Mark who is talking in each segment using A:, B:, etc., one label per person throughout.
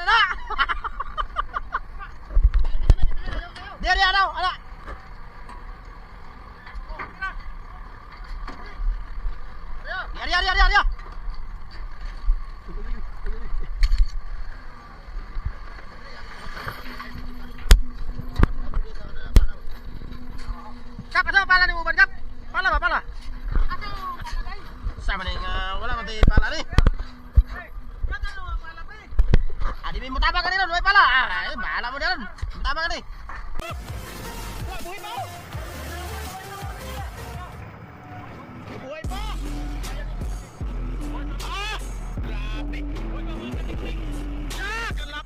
A: Ana. Dia daw, ana. Dia. Kap, asa pala ni Uban kap? Pala ba pala? Sama ning wala man tay pala ni. Adi mi mutabang ka ni ron, way pala. Bahala mo diyan. Mutabang ka ni. Buhay pa. Buhay pa. Grabe. Kalap.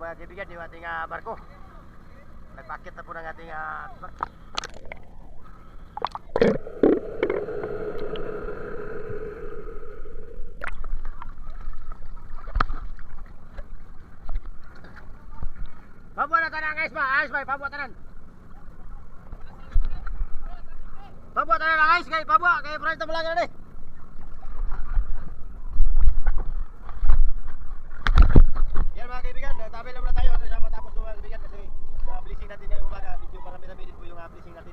A: Mga kaibigan, yung ating barko. Nagpakit na po ng ating barko. Pabuat na tanan guys ba? Ayos ba? Pabuat tanan. Pabuat tanan guys, kay pabuat kay Fred Tabalaga na ni. Mga kaibigan, tabi lang muna tayo hanggang sa matapos mga kaibigan kasi blessing natin ngayong umaga, medyo marami-rami din po yung blessing natin.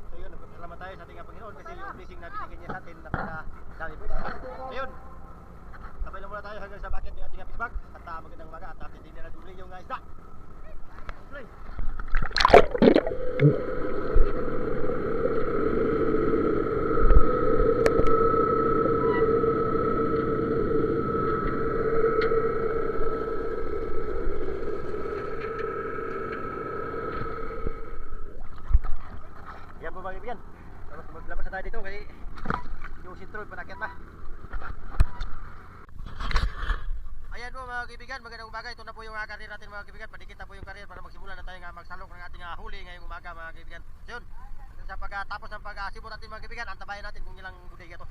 A: So yun, nagpapasalamat tayo sa ating Panginoon kasi yung blessing na binigyan niya sa atin napakadami po. So yun, tabi lang muna tayo hanggang sa bakit yung ating pisbag at magandang umaga at atin din na duli yung isda. Play! Yan po mga kaibigan, maglabas na tayo dito kasi yung sintro panakit na. Ayan po mga kaibigan, magandang umaga. Ito na po yung karir natin mga kaibigan. Padikit na po yung karir para magsimula na tayo magsalok ng ating huli ngayong umaga mga kaibigan. So yun, sa pagkatapos ng pag-asibot natin mga kaibigan, antabayan natin kung ilang budiga to.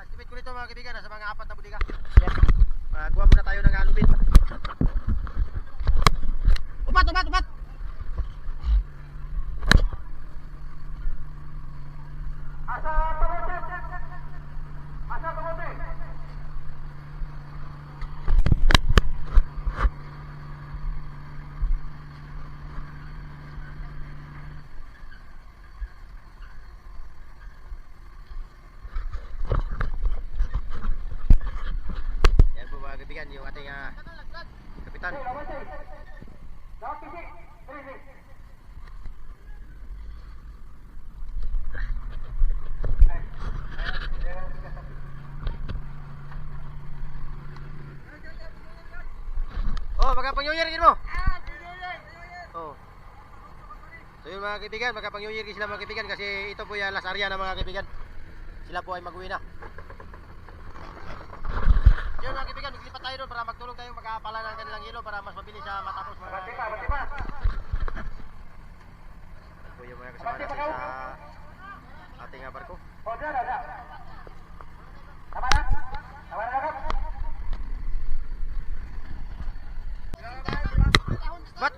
A: Estimate ko nito mga kaibigan, nasa mga 4 na budiga. Yan, magawa muna tayo ng alubit. Upat! Asa tumote. Yan po mga kaibigan, yung ating kapitan. Oh, magapang New Year mo. Oh. So yun mga kaibigan, magapang New Year sila mga kaibigan kasi ito po yung last area na mga kaibigan. Sila po ay mag-uwi na. Yun mga kaibigan, maglipat tayo doon para magtulong tayo makapala ng kanilang hilo para mas mabilis sa matapos mga kaibigan. Ito po yung mga kasama natin sa ating barko. Tama na kap. Bat.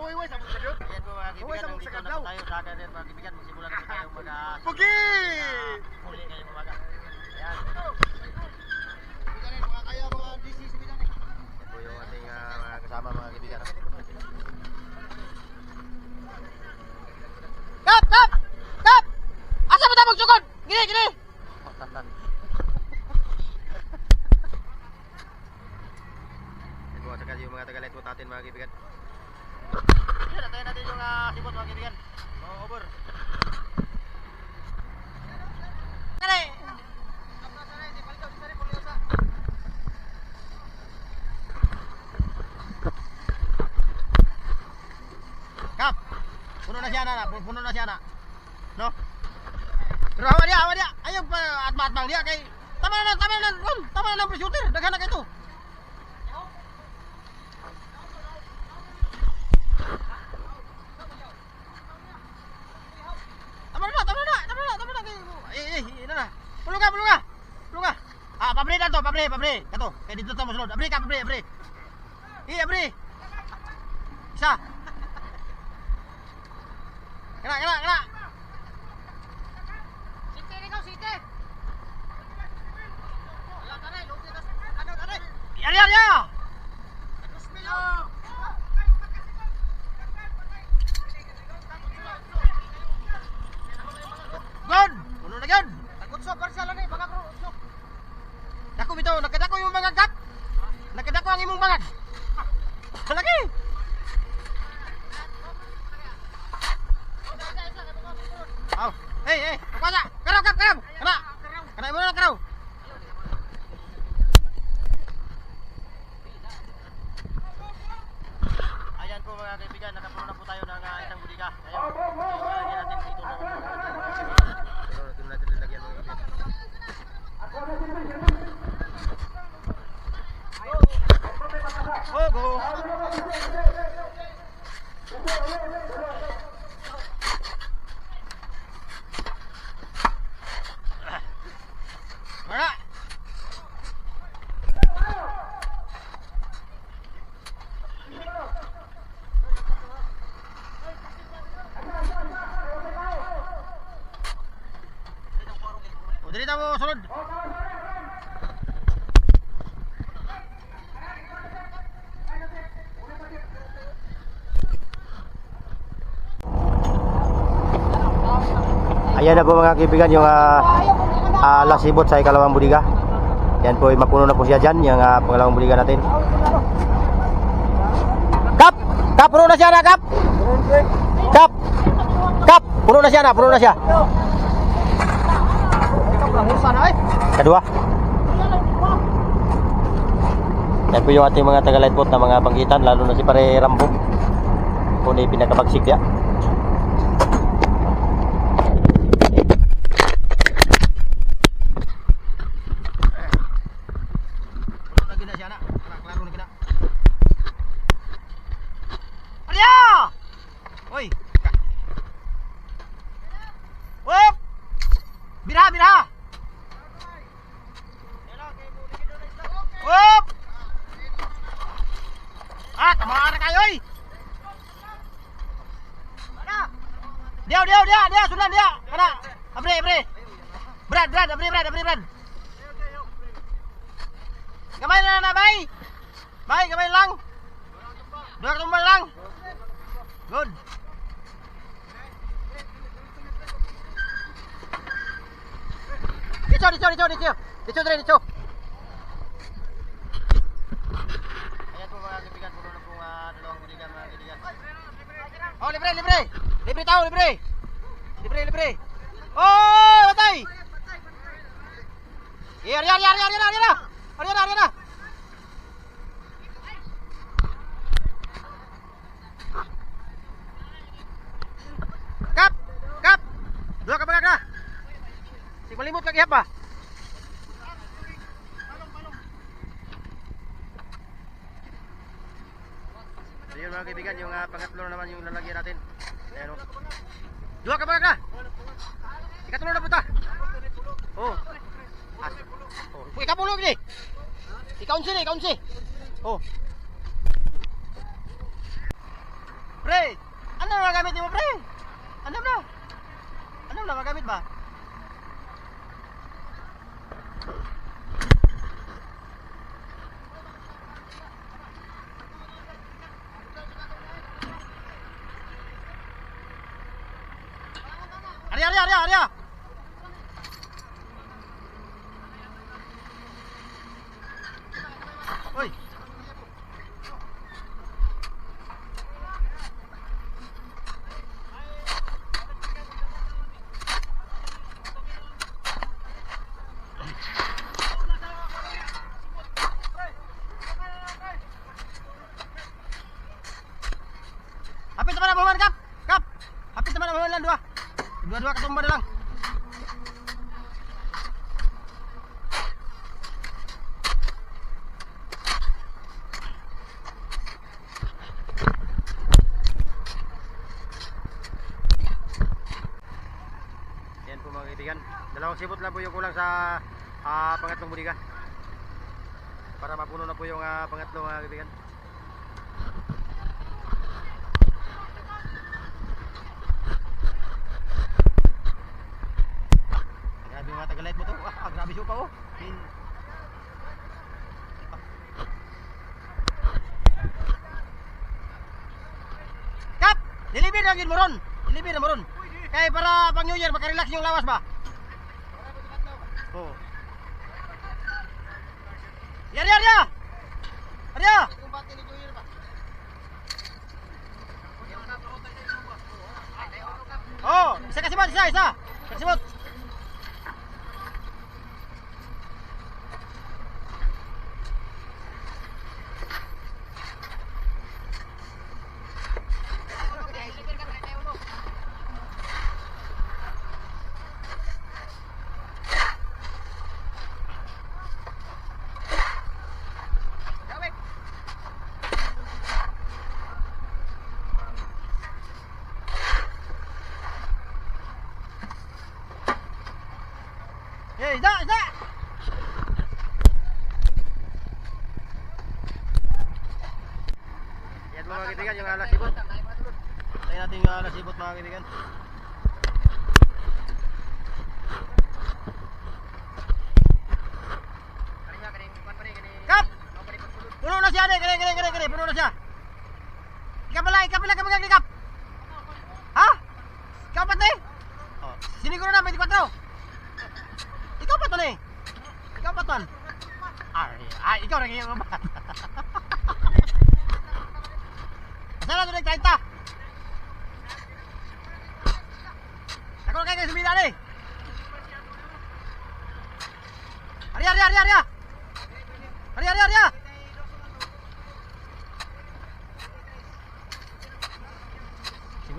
A: Uy, sa mga kadyo. Ayan po mga kaibigan, nandito na po tayo sa karir mga kaibigan. Magsimula na po tayo
B: Pugi!
A: huli ngayong umaga. Ayan.
B: Biganin, mga kaya mga DC sa biganin.
A: Ayan po yung ating mga kasama mga kaibigan. Kap! Asa mo tayo magsugod? Gini! Oh, tantan. Ayan po, saka yung mga tagalit po natin mga kaibigan. Yan, natayin natin yung sibot mga kaibigan. Over. Kali! Kap! Puno na siya na. No? Pero hawa dia. Ayaw butang dia kay tama na, Ron. Tama na lang pre-shooter. Daghan na kay to. Tama na kay. Ina na. Pulong ka. Ah, pabre na to, pabre. Kato, kay dito ta mo sulod. Pabre. Pabre. Isa. Kena.
B: Site ikaw, site. Wala ka rin, lugi ka. Ano ka rin?
A: Arya. Good. Puno na gyud.
B: Nagutso, parsa lang eh, baka bro, utso.
A: Dako bitaw, nagkadako yung mga gap. Nagkadako ang imong bangad. Lagi. Aw, hey, pagkasa. Karaw. Kana mo na karaw. Ayan po mga kaibigan, nakapuno na po tayo ng isang budiga. Ayan. Lagyan natin dito na. Pero dito natin lalagyan mga kaibigan. Go. Wala. O, dali mo sunod. Ayan na po mga kaibigan yung lasibot sa ikalawang budiga. Yan po, mapuno na po siya dyan, yung pangalawang budiga natin. Kap! Puno na siya na, Kap! Kap! Puno na siya. Kedua. Yan po yung ating mga taga-lightboat na mga banggitan, lalo na si Pare Rambo. Kung pinakabagsik niya. Oi. Wop. Biraha. Wop. Kamara kayo oy. Dia sudah dia. Kana. Abre. Brad. Gamay na bay. Bay, gamay lang. Dua tumbal lang. Good. Dito. Ayan po mga kaibigan, puno na pong dalawang budigan mga kaibigan. Oh, libre. Libre tao. Oh, batay. Arya. Kap. Dua ka bagag na. Sing malimot kag ihap ba? Ayun mga kaibigan, yung pangatlo naman yung lalagyan natin. Ayan o. Dua ka bagag na. Ikatlo na punta. Oh. Ikapulog ni. Ikaunsi. Oh. Pre, ano na gamit mo pre? Ano na magamit ba? Arya. Oi. Hapit naman ang buwan, Kap. Hapit naman ang buwan lang, dua katumba na lang. Dalawang sibot lang po yung kulang sa pangatlong budiga. Para mapuno na po yung pangatlong kaibigan. Grabe mga tagalight mo to. Grabe siya pa oh. Kap! Nilibir na mo ron. Nilibir na mo ron. Kaya para pang New Year makarelax yung lawas ba? Oh. Arya! Arya! Oh, isa kasibot, isa. Kasibot. Isda! Yan mga kaibigan, yung alas sibot. Tayo natin yung alas sibot mga kaibigan. Kap! Puno na siya, kani, puno na siya. Ikaw pala, kap. Ha? Ikaw pati? Oh, siniguro na, 24. Ikaw pa to ni? Ikaw pa to? Ikaw na kaya ba? Masala to nag-30. Ako na kayo sumila ni. Arya! Arya!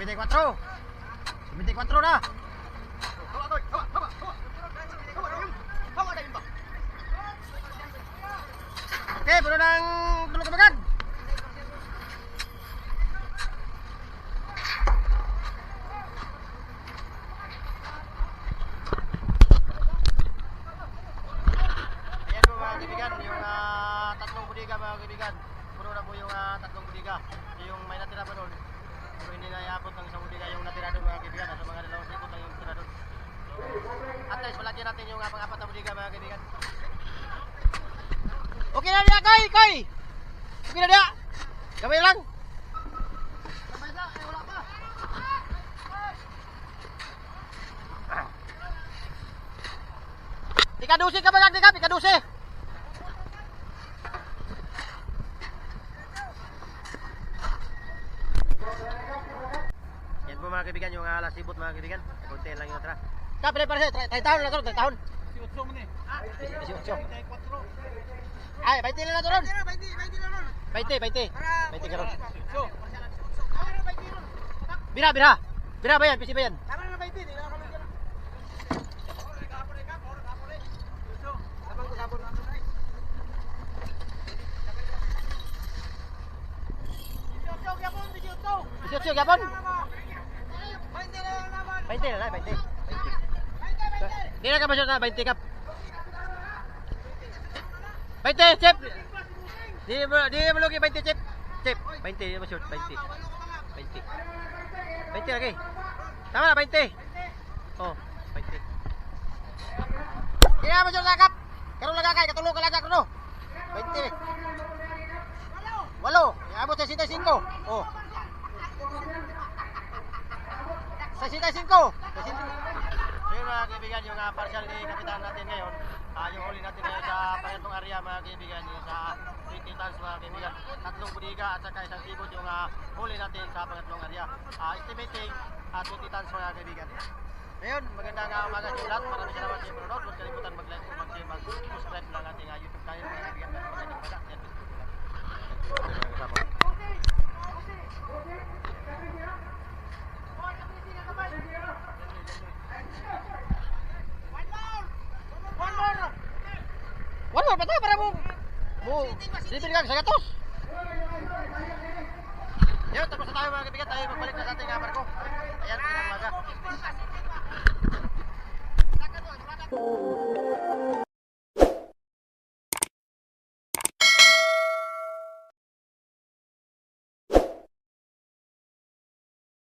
A: 54 na. Oke, puno ng tulog kabagad. Ayan po mga kaibigan, yung tatlong budiga mga kaibigan. Puno na po yung tatlong budiga. Yung may natira pa doon. Pero hindi na iabot ng isang budiga yung natira doon mga kaibigan. Sa mga dalawang sipot lang yung natira doon. At guys, palagyan natin yung pang-apat na budiga mga kaibigan. Okay na dia, Koy! Okay na dia! Gawin lang! Ikadusi ka ba Kap? Ikadusi! Yan po mga kaibigan, yung alas sibot mga kaibigan. Konti lang yung natira. Kap, pilih para saya, 30 tahun na to, 30 tahun. 18. Ay, 20 na to ron. 20 karon. Bira ba yan? Pisi ba yan? Pisyo gapon? 20 na, 20. Di na ka masyad na 20 Kap. 20 chip. Di mo lugi 20 chip. Chip 20 di mo shoot 20 lagi. Tama na 20. Oh 20. Di na mo shoot Kap. Karon lagakay katulog ka lagak no. 20. Walo. Iabot sa 65. Oh. Sa 65. Ayun mga kaibigan, yung partial ni kapitan natin ngayon, yung huli natin ngayon sa pangatong area mga kaibigan, yung sa 20 tons mga kaibigan, tatlong budiga at saka isang sibot yung huli natin sa pangatlong area. Estimating 20 tons mga kaibigan. Ngayon, magandang umaga sa lahat. Maraming salamat sa inyo. Huwag kalimutan mag-like, mag-share, mag-subscribe ng ating YouTube channel mga kaibigan. Magandang umaga. One more, patay para mo silipin ka sa gatos. Yun, tapos na tayo mga kaibigan. Tayo magbalik na sa ating barko. Ayan, umaga. Amen.